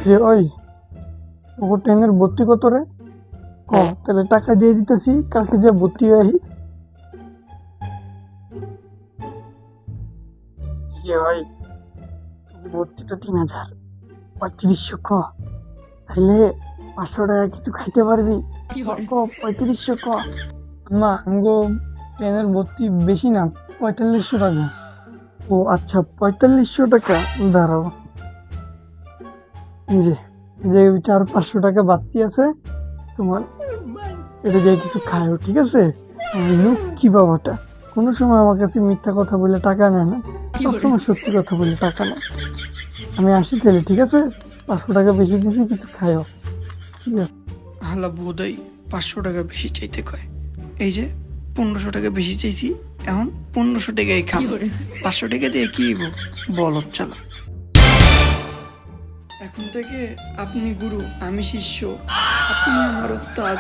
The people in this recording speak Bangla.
যে ওই ও ট্রেনের ভর্তি কত রে? তাহলে টাকা দিয়ে দিতেছি, কালকে যে ভর্তি হয়ে আহিস। যে ভাই ভর্তিটা 3,000, 3500 তাইলে 500 টাকা কিছু খাইতে পারবি? 3500 মা আমগো ট্রেনের ভর্তি বেশি না, 4500 টাকা। ও আচ্ছা, 4500 টাকা। দাঁড়াও, এই যে ওইটা আর 500 টাকা বাড়তি আছে তোমার, এটা দিয়ে কিছু খায়ও, ঠিক আছে? লক্ষ্মী বাবাটা কোনো সময় আমার কাছে মিথ্যা কথা বলে টাকা নেয় না, সবসময় সত্যি কথা বলে টাকা নেয়। আমি আসি তাহলে, ঠিক আছে? 500 টাকা বেশি দিয়েছি, কিছু খায়ও, ঠিক আছে? হালা বোধহয় 500 টাকা বেশি চাইতে কয়। এই যে 1500 টাকা বেশি চাইছি, এখন 1500 টাকাই খাবো। 500 টাকা দিয়ে কি বলো, চলো। এখন থেকে আপনি গুরু, আমি শিষ্য, আপনি আমার ওস্তাদ।